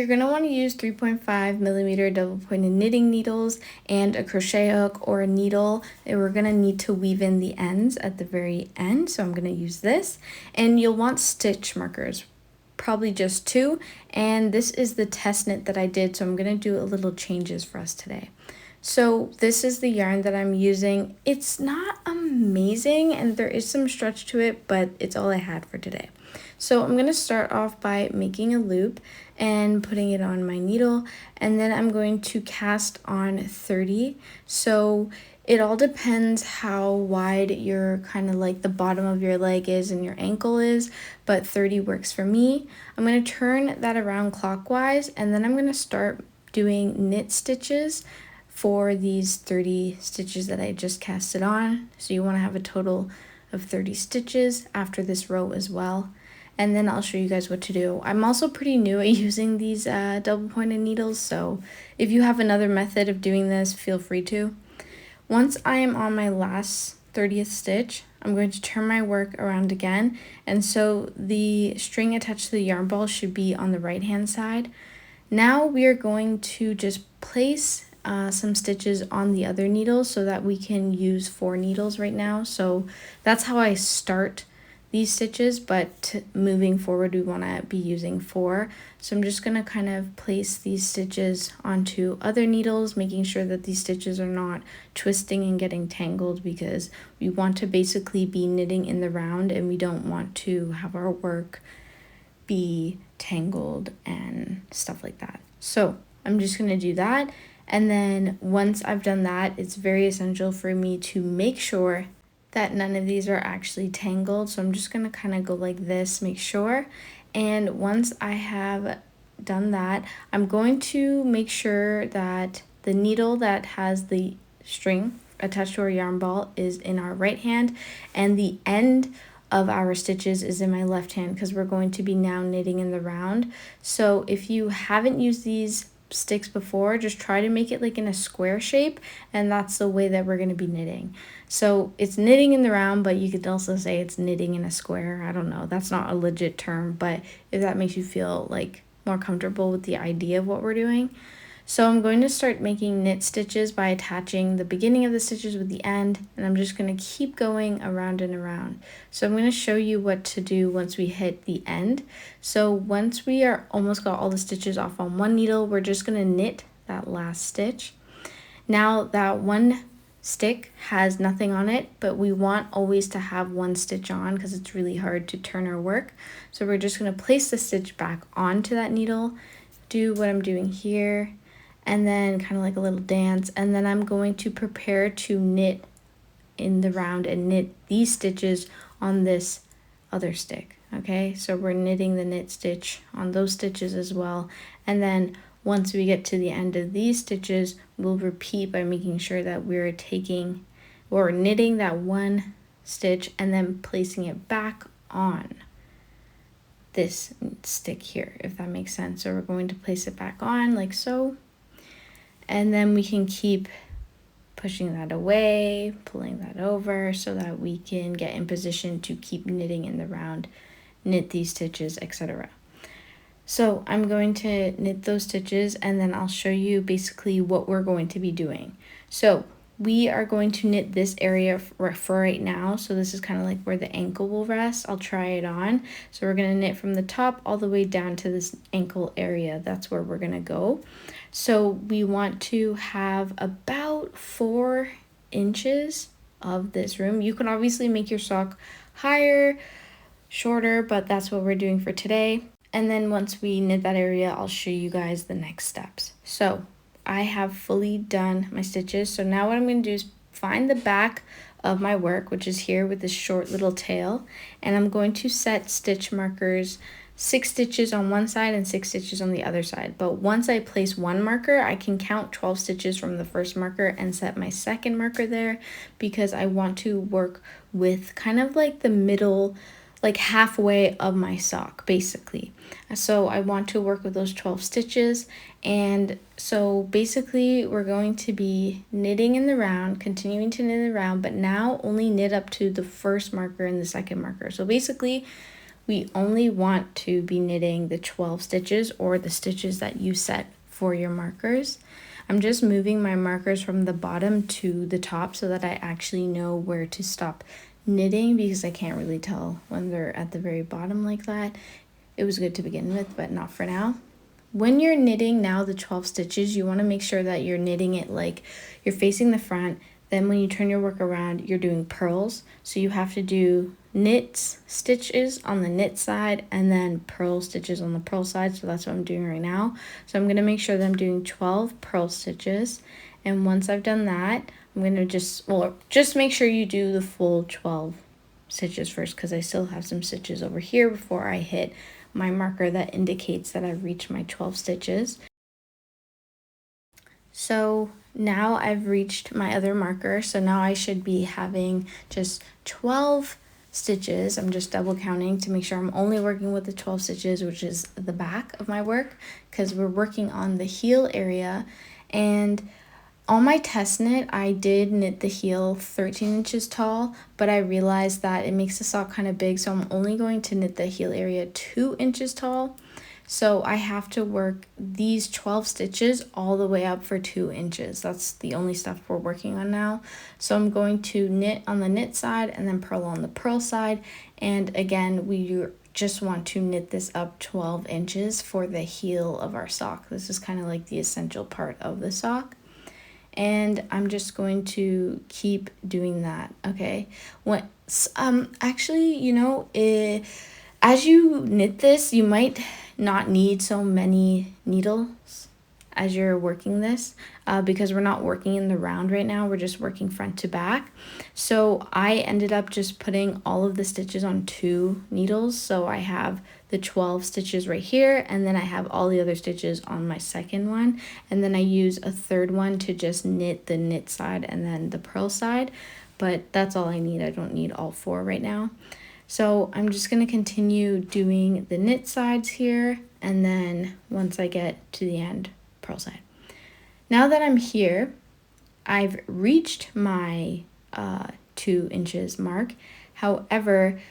you're going to want to use 3.5 millimeter double pointed knitting needles and a crochet hook or a needle, and we're going to need to weave in the ends at the very end. So I'm going to use this, and you'll want stitch markers, probably just 2, and this is the test knit that I did, so I'm going to do a little changes for us today. So this is the yarn that I'm using. It's not amazing and there is some stretch to it, but it's all I had for today. So I'm going to start off by making a loop and putting it on my needle, and then I'm going to cast on 30. So it all depends how wide your kind of like the bottom of your leg is and your ankle is, but 30 works for me. I'm going to turn that around clockwise, and then I'm going to start doing knit stitches for these 30 stitches that I just casted on. So you want to have a total of 30 stitches after this row as well. And then I'll show you guys what to do. I'm also pretty new at using these double pointed needles, so if you have another method of doing this, feel free to. Once I am on my last 30th stitch, I'm going to turn my work around again, and so the string attached to the yarn ball should be on the right hand side. Now we are going to just place some stitches on the other needles so that we can use 4 needles right now. So that's how I start these stitches, but moving forward we want to be using 4. So I'm just going to kind of place these stitches onto other needles, making sure that these stitches are not twisting and getting tangled, because we want to basically be knitting in the round and we don't want to have our work be tangled and stuff like that. So I'm just going to do that, and then once I've done that, it's very essential for me to make sure that none of these are actually tangled. So I'm just going to kind of go like this, make sure. And once I have done that, I'm going to make sure that the needle that has the string attached to our yarn ball is in our right hand, and the end of our stitches is in my left hand, because we're going to be now knitting in the round. So if you haven't used these sticks before, just try to make it like in a square shape, and that's the way that we're going to be knitting. So it's knitting in the round, but you could also say it's knitting in a square. I don't know, that's not a legit term, but if that makes you feel like more comfortable with the idea of what we're doing. So I'm going to start making knit stitches by attaching the beginning of the stitches with the end, and I'm just going to keep going around and around. So I'm going to show you what to do once we hit the end. So once we are almost got all the stitches off on one needle, we're just going to knit that last stitch. Now that one stick has nothing on it, but we want always to have one stitch on because it's really hard to turn our work. So we're just going to place the stitch back onto that needle, do what I'm doing here, and then kind of like a little dance, and then I'm going to prepare to knit in the round and knit these stitches on this other stick. Okay, so we're knitting the knit stitch on those stitches as well, and then once we get to the end of these stitches, we'll repeat by making sure that we're knitting that one stitch and then placing it back on this stick here, if that makes sense. So we're going to place it back on like so, and then we can keep pushing that away, pulling that over so that we can get in position to keep knitting in the round, knit these stitches, etc. So I'm going to knit those stitches, and then I'll show you basically what we're going to be doing. So we are going to knit this area for right now. So this is kind of like where the ankle will rest. I'll try it on. So we're going to knit from the top all the way down to this ankle area. That's where we're going to go. So we want to have about 4 inches of this room. You can obviously make your sock higher, shorter, but that's what we're doing for today. And then once we knit that area, I'll show you guys the next steps. So I have fully done my stitches. So now what I'm going to do is find the back of my work, which is here with this short little tail, and I'm going to set stitch markers, 6 stitches on one side and 6 stitches on the other side. But once I place one marker, I can count 12 stitches from the first marker and set my second marker there, because I want to work with kind of like the middle, like halfway of my sock basically. So I want to work with those 12 stitches, and so basically we're going to be knitting in the round, continuing to knit in the round, but now only knit up to the first marker and the second marker. So basically we only want to be knitting the 12 stitches or the stitches that you set for your markers. I'm just moving my markers from the bottom to the top so that I actually know where to stop knitting, because I can't really tell when they're at the very bottom like that. It was good to begin with, but not for now. When you're knitting now the 12 stitches, you want to make sure that you're knitting it like you're facing the front. Then when you turn your work around, you're doing purls. So you have to do knit stitches on the knit side and then purl stitches on the purl side. So that's what I'm doing right now. So I'm going to make sure that I'm doing 12 purl stitches. And once I've done that, I'm going to just make sure you do the full 12 stitches first, because I still have some stitches over here before I hit my marker that indicates that I've reached my 12 stitches. So now I've reached my other marker, so now I should be having just 12 stitches. I'm just double counting to make sure I'm only working with the 12 stitches, which is the back of my work, because we're working on the heel area. And on my test knit, I did knit the heel 13 inches tall, but I realized that it makes the sock kind of big, so I'm only going to knit the heel area 2 inches tall. So I have to work these 12 stitches all the way up for 2 inches. That's the only stuff we're working on now. So I'm going to knit on the knit side and then purl on the purl side. And again, we just want to knit this up 12 inches for the heel of our sock. This is kind of like the essential part of the sock. And I'm just going to keep doing that, okay? Actually, as you knit this, you might not need so many needles as you're working this, because we're not working in the round right now, we're just working front to back. So I ended up just putting all of the stitches on 2 needles, so I have the 12 stitches right here, and then I have all the other stitches on my second one, and then I use a third one to just knit the knit side and then the purl side, but that's all I need. I don't need all 4 right now. So I'm just going to continue doing the knit sides here, and then once I get to the end, purl side. Now that I'm here, I've reached my 2 inches mark. However,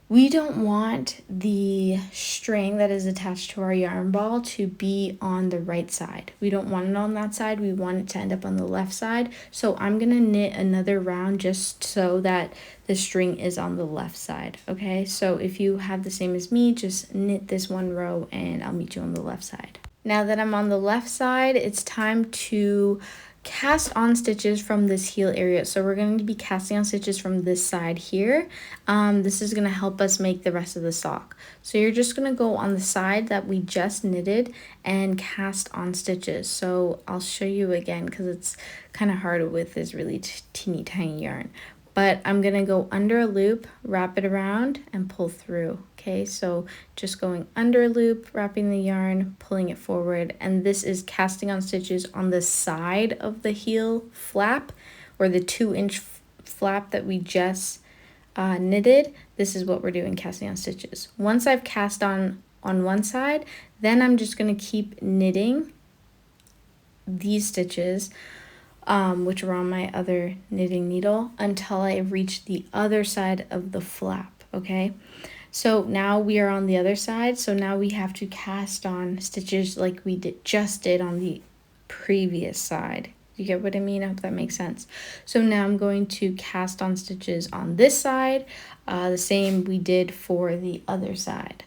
we don't want the string that is attached to our yarn ball to be on the right side. We don't want it on that side. We want it to end up on the left side. So I'm going to knit another round just so that the string is on the left side. Okay, so if you have the same as me, just knit this one row and I'll meet you on the left side. Now that I'm on the left side, it's time to cast on stitches from this heel area. So we're going to be casting on stitches from this side here. This is going to help us make the rest of the sock. So you're just going to go on the side that we just knitted and cast on stitches. So I'll show you again because it's kind of hard with this really teeny tiny yarn. But I'm going to go under a loop, wrap it around, and pull through. Okay, so just going under a loop, wrapping the yarn, pulling it forward, and this is casting on stitches on the side of the heel flap, or the 2-inch flap that we just knitted. This is what we're doing, casting on stitches. Once I've cast on one side, then I'm just going to keep knitting these stitches, which are on my other knitting needle, until I reach the other side of the flap. Okay, so now we are on the other side, so now we have to cast on stitches like we just did on the previous side. You get what I mean? I hope that makes sense. So now I'm going to cast on stitches on this side, the same we did for the other side.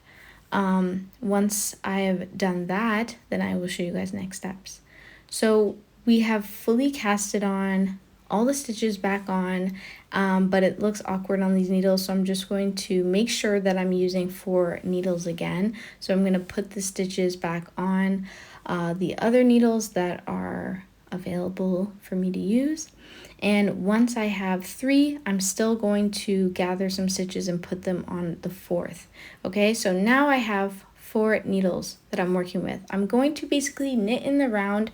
Once I have done that, then I will show you guys next steps. So we have fully casted on all the stitches back on, but it looks awkward on these needles, so I'm just going to make sure that I'm using 4 needles again. So I'm going to put the stitches back on the other needles that are available for me to use. And once I have 3, I'm still going to gather some stitches and put them on the 4th. Okay, so now I have 4 needles that I'm working with. I'm going to basically knit in the round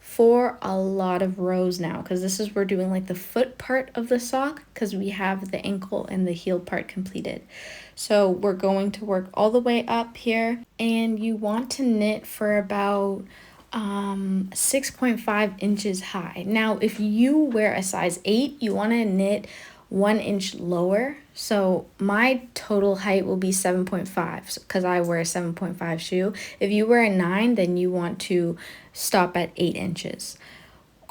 for a lot of rows now, because this is, we're doing like the foot part of the sock, because we have the ankle and the heel part completed. So we're going to work all the way up here, and you want to knit for about 6.5 inches high. Now if you wear a size 8, you want to knit 1 inch lower. So my total height will be 7.5 because I wear a 7.5 shoe. If you wear a 9, then you want to stop at 8 inches.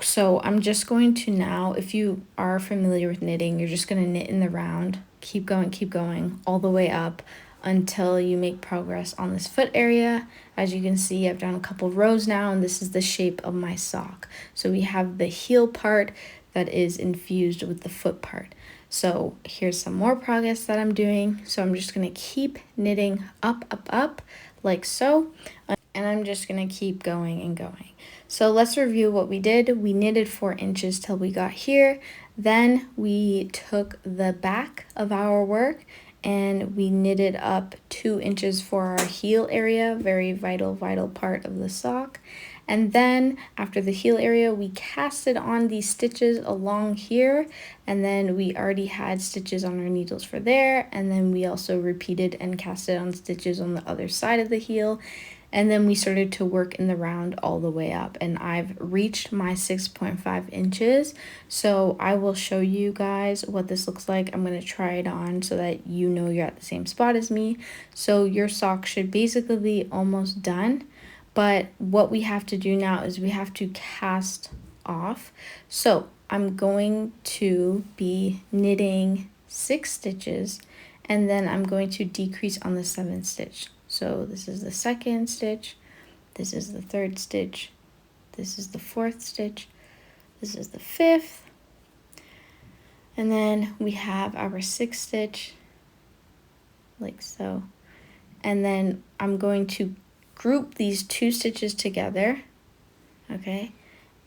So I'm just going to now, if you are familiar with knitting, you're just going to knit in the round, keep going all the way up until you make progress on this foot area. As you can see, I've done a couple rows now, and this is the shape of my sock. So we have the heel part that is infused with the foot part. So here's some more progress that I'm doing. So I'm just going to keep knitting up like so, and I'm just going to keep going and going. So let's review what we did. We knitted 4 inches till we got here. Then we took the back of our work and we knitted up 2 inches for our heel area, very vital part of the sock. And then after the heel area, we casted on these stitches along here, and then we already had stitches on our needles for there, and then we also repeated and casted on stitches on the other side of the heel. And then we started to work in the round all the way up, and I've reached my 6.5 inches. So I will show you guys what this looks like. I'm going to try it on so that you know you're at the same spot as me. So your sock should basically be almost done. But what we have to do now is we have to cast off. So I'm going to be knitting 6 stitches, and then I'm going to decrease on the 7th stitch. So this is the 2nd stitch, this is the 3rd stitch, this is the 4th stitch, this is the 5th, and then we have our 6th stitch, like so. And then I'm going to group these 2 stitches together, okay?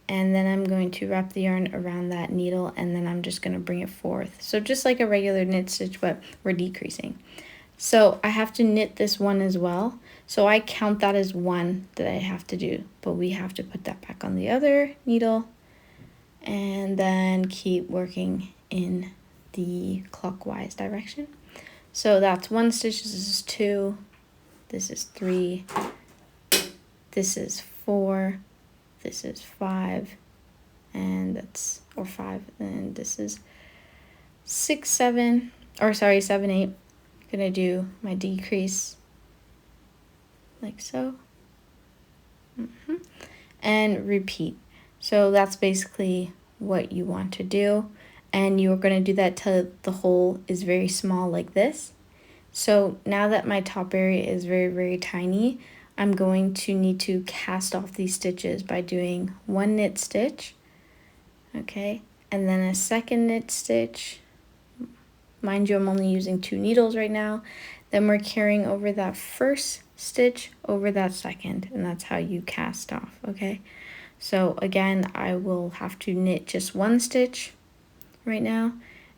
And then I'm going to wrap the yarn around that needle, and then I'm just going to bring it forth. So just like a regular knit stitch, but we're decreasing. So I have to knit this one as well. So I count that as 1 that I have to do, but we have to put that back on the other needle and then keep working in the clockwise direction. So that's 1 stitch, this is 2, this is 3, this is 4, this is 5, and that's, or 5, and this is 6, 7, or sorry, 7, 8. Gonna do my decrease like so, and repeat. So that's basically what you want to do, and you're gonna do that till the hole is very small like this. So now that my top area is very tiny, I'm going to need to cast off these stitches by doing 1 knit stitch, okay, and then a 2nd knit stitch. Mind you, I'm only using 2 needles right now. Then we're carrying over that 1st stitch over that 2nd, and that's how you cast off, okay? So again, I will have to knit just 1 stitch right now,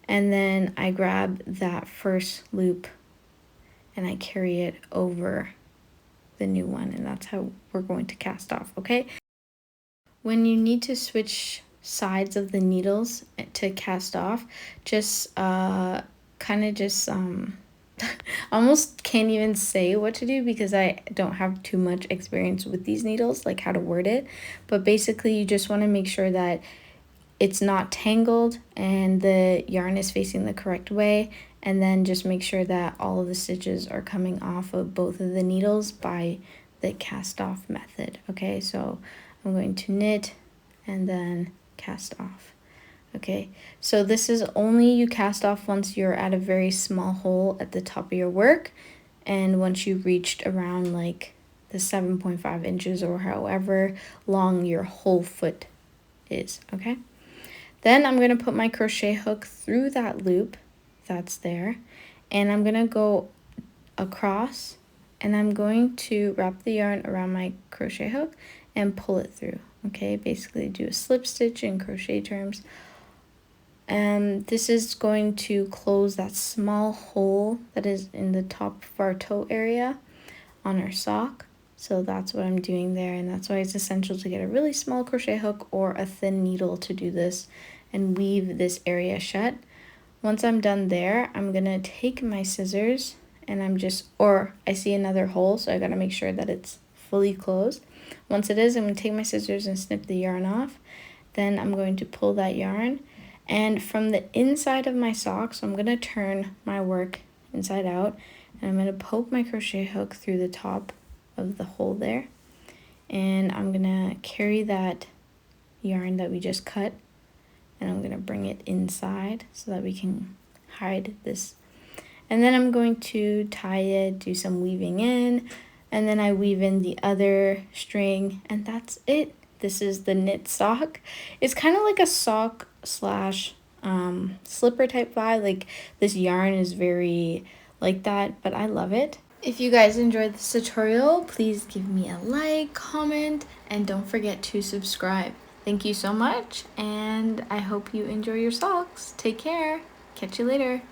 and then I grab that 1st loop and I carry it over the new one, and that's how we're going to cast off, okay? When you need to switch sides of the needles to cast off, just almost can't even say what to do because I don't have too much experience with these needles, like how to word it. But basically you just want to make sure that it's not tangled and the yarn is facing the correct way, and then just make sure that all of the stitches are coming off of both of the needles by the cast off method. Okay, so I'm going to knit and then cast off. Okay, so this is only you cast off once you're at a very small hole at the top of your work, and once you've reached around like the 7.5 inches or however long your whole foot is, okay? Then I'm going to put my crochet hook through that loop that's there, and I'm going to go across, and I'm going to wrap the yarn around my crochet hook and pull it through, okay? Basically do a slip stitch in crochet terms. And this is going to close that small hole that is in the top of our toe area on our sock. So that's what I'm doing there, and that's why it's essential to get a really small crochet hook or a thin needle to do this and weave this area shut. Once I'm done there, I'm gonna take my scissors and I see another hole, so I gotta make sure that it's fully closed. Once it is, I'm gonna take my scissors and snip the yarn off. Then I'm going to pull that yarn, And from the inside of my sock, so I'm gonna turn my work inside out, and I'm gonna poke my crochet hook through the top of the hole there, and I'm gonna carry that yarn that we just cut, and I'm gonna bring it inside so that we can hide this. And then I'm going to tie it, do some weaving in, and then I weave in the other string, and that's it. This is the knit sock. It's kind of like a sock slash slipper type vibe. Like, this yarn is very like that, but I love it. If you guys enjoyed this tutorial, please give me a like, comment, and don't forget to subscribe. Thank you so much, and I hope you enjoy your socks. Take care. Catch you later.